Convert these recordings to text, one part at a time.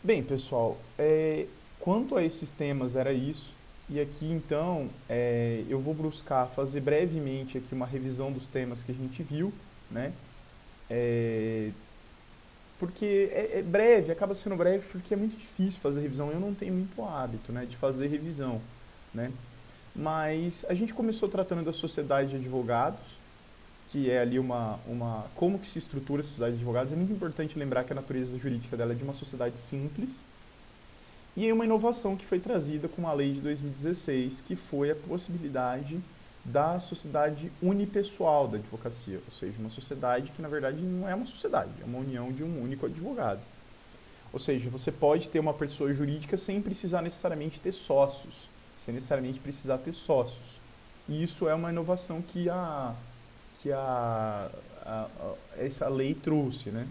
Bem, pessoal, quanto a esses temas era isso. E aqui então eu vou buscar fazer brevemente aqui uma revisão dos temas que a gente viu, né? É, porque é breve, acaba sendo breve porque é muito difícil fazer revisão. Eu não tenho muito hábito, né, de fazer revisão, né? Mas a gente começou tratando da sociedade de advogados, que é ali como que se estrutura a sociedade de advogados. É muito importante lembrar que a natureza jurídica dela é de uma sociedade simples. E aí uma inovação que foi trazida com a lei de 2016, que foi a possibilidade da sociedade unipessoal da advocacia, ou seja, uma sociedade que na verdade não é uma sociedade, é uma união de um único advogado. Ou seja, você pode ter uma pessoa jurídica sem precisar necessariamente ter sócios, sem necessariamente precisar ter sócios. E isso é uma inovação que essa lei trouxe, né?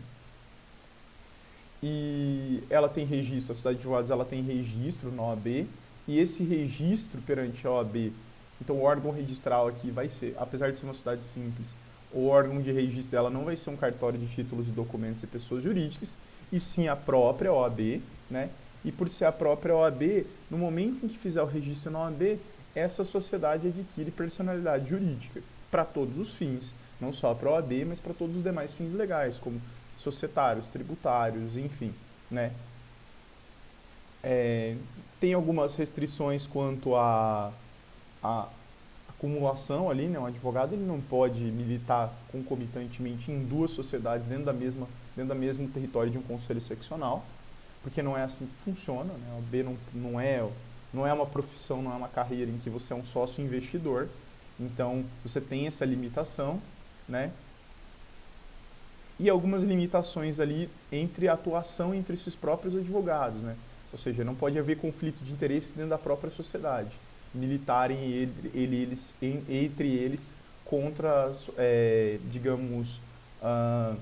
E ela tem registro, a sociedade de advogados ela tem registro na OAB, e esse registro perante a OAB, então o órgão registral aqui vai ser, apesar de ser uma sociedade simples, o órgão de registro dela não vai ser um cartório de títulos e documentos e pessoas jurídicas, e sim a própria OAB, né? E por ser a própria OAB, no momento em que fizer o registro na OAB, essa sociedade adquire personalidade jurídica para todos os fins, não só para a OAB, mas para todos os demais fins legais, como societários, tributários, enfim, né? É, tem algumas restrições quanto à acumulação ali, né? Um advogado ele não pode militar concomitantemente em duas sociedades dentro da mesmo território de um conselho seccional, porque não é assim que funciona, né? A OAB não é uma profissão, não é uma carreira em que você é um sócio investidor, então você tem essa limitação, né? E algumas limitações ali entre a atuação entre esses próprios advogados, né? Ou seja, não pode haver conflito de interesses dentro da própria sociedade, militarem entre eles contra, digamos, uh,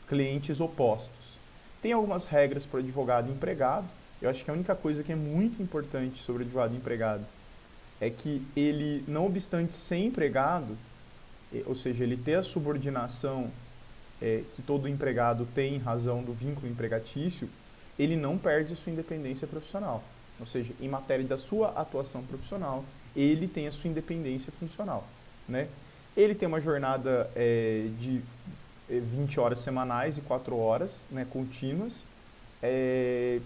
clientes opostos. Tem algumas regras para o advogado empregado. Eu acho que a única coisa que é muito importante sobre o advogado empregado é que ele, não obstante ser empregado, ou seja, ele ter a subordinação que todo empregado tem em razão do vínculo empregatício, ele não perde a sua independência profissional. Ou seja, em matéria da sua atuação profissional, ele tem a sua independência funcional, né? Ele tem uma jornada de 20 horas semanais e 4 horas, né, contínuas, é,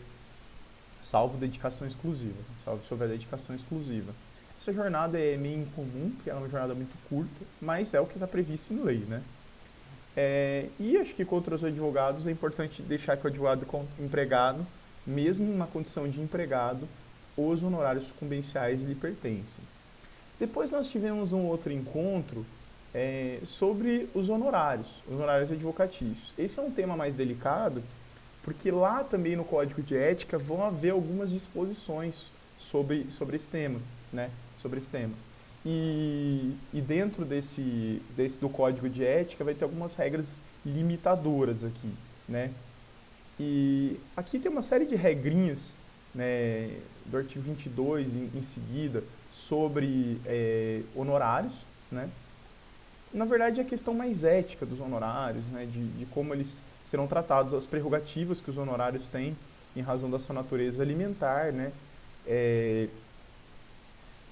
salvo dedicação exclusiva, salvo se houver dedicação exclusiva. Essa jornada é meio incomum, porque ela é uma jornada muito curta, mas é o que está previsto em lei, né? E acho que contra os advogados é importante deixar que o advogado empregado, mesmo na condição de empregado, os honorários sucumbenciais lhe pertencem. Depois nós tivemos um outro encontro sobre os honorários advocatícios. Esse é um tema mais delicado, porque lá também no Código de Ética vão haver algumas disposições sobre esse tema, né? Sobre esse tema. E dentro do Código de Ética vai ter algumas regras limitadoras aqui, né? E aqui tem uma série de regrinhas, né, do artigo 22 em seguida sobre honorários, né? Na verdade, é a questão mais ética dos honorários, né, de como eles serão tratados, as prerrogativas que os honorários têm em razão da sua natureza alimentar, né? É,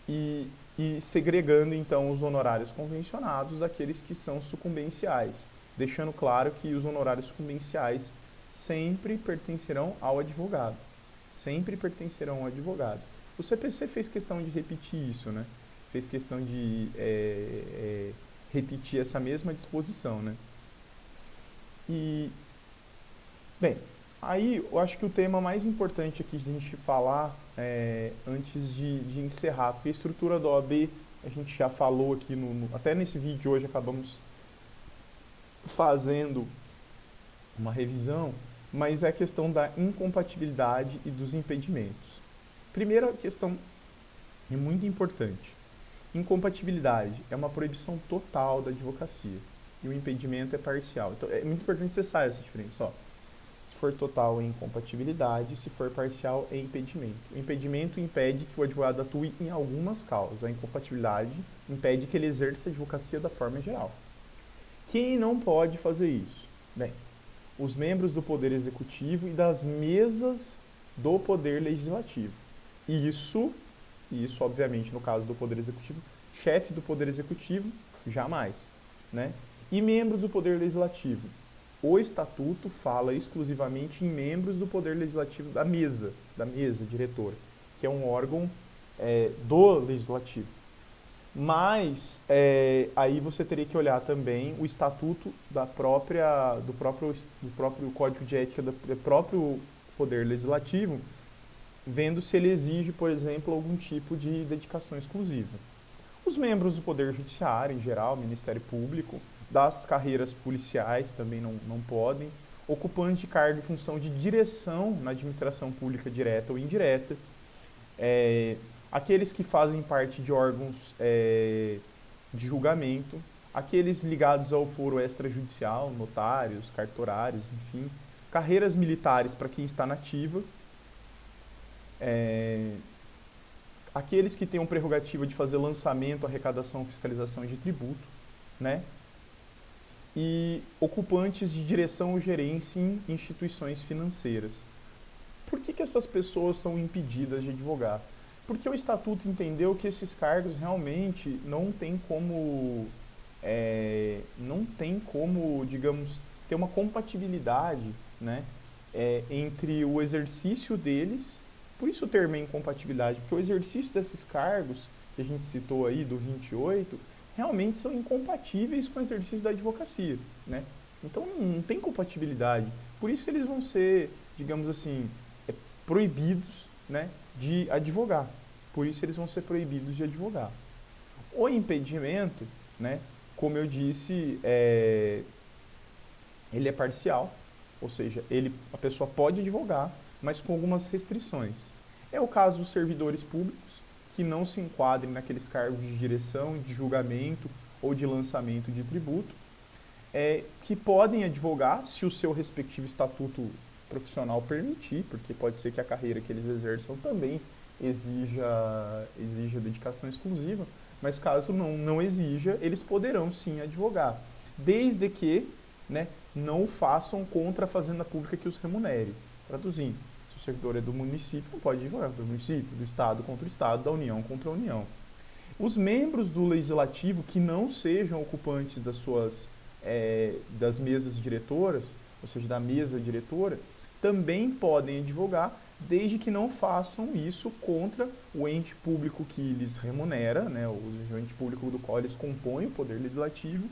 e, e segregando então os honorários convencionados daqueles que são sucumbenciais, deixando claro que os honorários sucumbenciais sempre pertencerão ao advogado, sempre pertencerão ao advogado. O CPC fez questão de repetir isso, né? Fez questão de repetir essa mesma disposição, né? E, bem, aí eu acho que o tema mais importante aqui de a gente falar antes de encerrar, porque a estrutura da OAB a gente já falou aqui, até nesse vídeo hoje acabamos fazendo uma revisão, mas é a questão da incompatibilidade e dos impedimentos. Primeira questão é muito importante. Incompatibilidade é uma proibição total da advocacia e o impedimento é parcial. Então é muito importante você saber essa diferença. Ó. Se for total é incompatibilidade, se for parcial é impedimento. O impedimento impede que o advogado atue em algumas causas. A incompatibilidade impede que ele exerça a advocacia da forma geral. Quem não pode fazer isso? Bem, os membros do Poder Executivo e das mesas do Poder Legislativo. Isso, obviamente, no caso do Poder Executivo, chefe do Poder Executivo, jamais, né? E membros do Poder Legislativo. O Estatuto fala exclusivamente em membros do Poder Legislativo da mesa diretora, que é um órgão do Legislativo. Mas aí você teria que olhar também o estatuto do próprio Código de Ética do próprio Poder Legislativo, vendo se ele exige, por exemplo, algum tipo de dedicação exclusiva. Os membros do Poder Judiciário, em geral, Ministério Público, das carreiras policiais também não podem, ocupantes de cargo e função de direção na administração pública direta ou indireta, aqueles que fazem parte de órgãos de julgamento, aqueles ligados ao foro extrajudicial, notários, cartorários, enfim, carreiras militares para quem está na ativa, aqueles que têm a prerrogativa de fazer lançamento, arrecadação, fiscalização de tributo, né? E ocupantes de direção ou gerência em instituições financeiras. Por que essas pessoas são impedidas de advogar? Porque o Estatuto entendeu que esses cargos realmente não tem como, digamos, ter uma compatibilidade, né, entre o exercício deles, por isso o termo é incompatibilidade, porque o exercício desses cargos, que a gente citou aí, do 28, realmente são incompatíveis com o exercício da advocacia, né? Então não tem compatibilidade. Por isso eles vão ser, digamos assim, proibidos, né, de advogar. Por isso eles vão ser proibidos de advogar. O impedimento, né, como eu disse, ele é parcial, ou seja, a pessoa pode advogar, mas com algumas restrições. É o caso dos servidores públicos, que não se enquadrem naqueles cargos de direção, de julgamento ou de lançamento de tributo, que podem advogar se o seu respectivo estatuto profissional permitir, porque pode ser que a carreira que eles exerçam também exija dedicação exclusiva, mas caso não exija, eles poderão sim advogar, desde que, né, não o façam contra a fazenda pública que os remunere. Traduzindo, se o servidor é do município, não pode advogar do município, do Estado contra o Estado, da União contra a União. Os membros do Legislativo que não sejam ocupantes das mesas diretoras, ou seja, da mesa diretora, também podem advogar, desde que não façam isso contra o ente público que lhes remunera, né, o ente público do qual eles compõem o Poder Legislativo,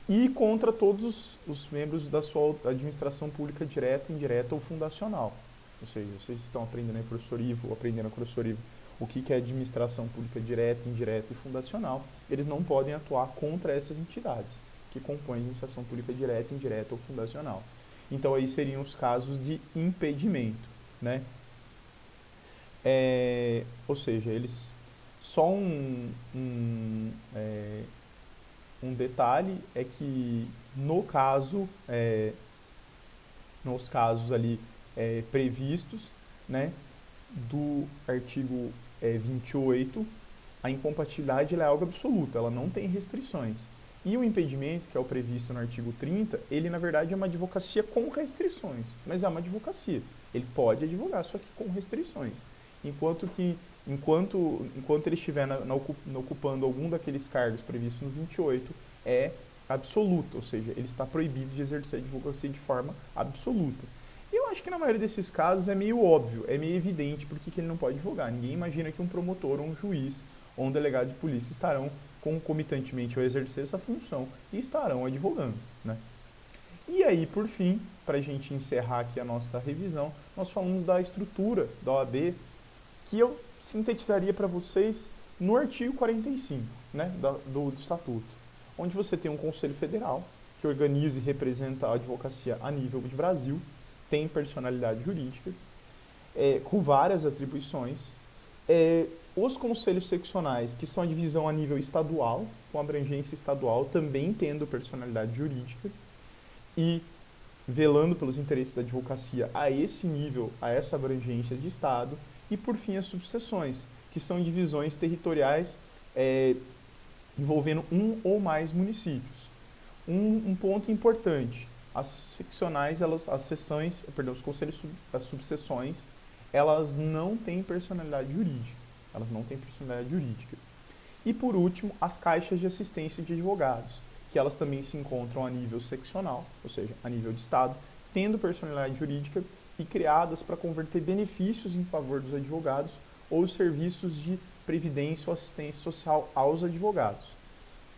e contra todos os membros da sua administração pública direta, indireta ou fundacional. Ou seja, vocês estão aprendendo aí, professor Ivo, ou aprendendo a professor Ivo, o que é administração pública direta, indireta e fundacional, eles não podem atuar contra essas entidades que compõem a administração pública direta, indireta ou fundacional. Então aí seriam os casos de impedimento, né? Ou seja, eles só um detalhe é que nos casos ali previstos, né, do artigo 28, a incompatibilidade ela é algo absoluto, ela não tem restrições. E o impedimento, que é o previsto no artigo 30, ele na verdade é uma advocacia com restrições, mas é uma advocacia. Ele pode advogar, só que com restrições. Enquanto ele estiver ocupando algum daqueles cargos previstos no 28, é absoluto, ou seja, ele está proibido de exercer a advocacia de forma absoluta. E eu acho que na maioria desses casos é meio óbvio, é meio evidente porque que ele não pode advogar. Ninguém imagina que um promotor, ou um juiz, ou um delegado de polícia estarão concomitantemente ao exercer essa função e estarão advogando, né? E aí, por fim, para a gente encerrar aqui a nossa revisão, nós falamos da estrutura da OAB, que eu sintetizaria para vocês no artigo 45, né, do Estatuto, onde você tem um Conselho Federal, que organiza e representa a advocacia a nível de Brasil, tem personalidade jurídica, com várias atribuições. Os conselhos seccionais, que são a divisão a nível estadual, com abrangência estadual, também tendo personalidade jurídica, e velando pelos interesses da advocacia a esse nível, a essa abrangência de Estado, e por fim as subseções, que são divisões territoriais envolvendo um ou mais municípios. Um ponto importante, as seccionais, os conselhos, as subseções, elas não têm personalidade jurídica. Elas não têm personalidade jurídica. E por último, as caixas de assistência de advogados, que elas também se encontram a nível seccional, ou seja, a nível de estado, tendo personalidade jurídica e criadas para converter benefícios em favor dos advogados ou serviços de previdência ou assistência social aos advogados.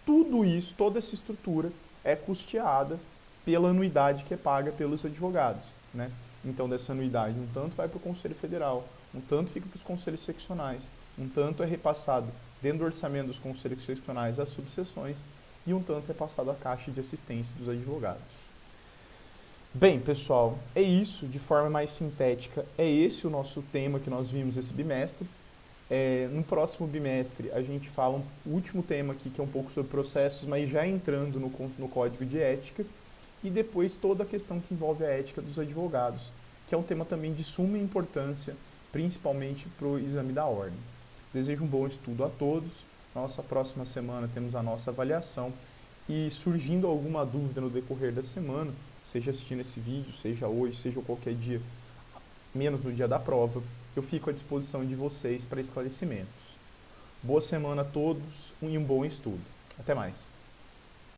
Tudo isso, toda essa estrutura é custeada pela anuidade que é paga pelos advogados, né? Então, dessa anuidade, um tanto vai para o Conselho Federal, um tanto fica para os conselhos seccionais, um tanto é repassado dentro do orçamento dos conselhos seccionais às subseções e um tanto é passado à Caixa de Assistência dos Advogados. Bem, pessoal, é isso, de forma mais sintética, é esse o nosso tema que nós vimos esse bimestre. No próximo bimestre, a gente fala o último tema aqui, que é um pouco sobre processos, mas já entrando no Código de Ética, e depois toda a questão que envolve a ética dos advogados, que é um tema também de suma importância, principalmente para o exame da ordem. Desejo um bom estudo a todos. Nossa próxima semana temos a nossa avaliação e surgindo alguma dúvida no decorrer da semana, seja assistindo esse vídeo, seja hoje, seja qualquer dia, menos no dia da prova, eu fico à disposição de vocês para esclarecimentos. Boa semana a todos e um bom estudo. Até mais.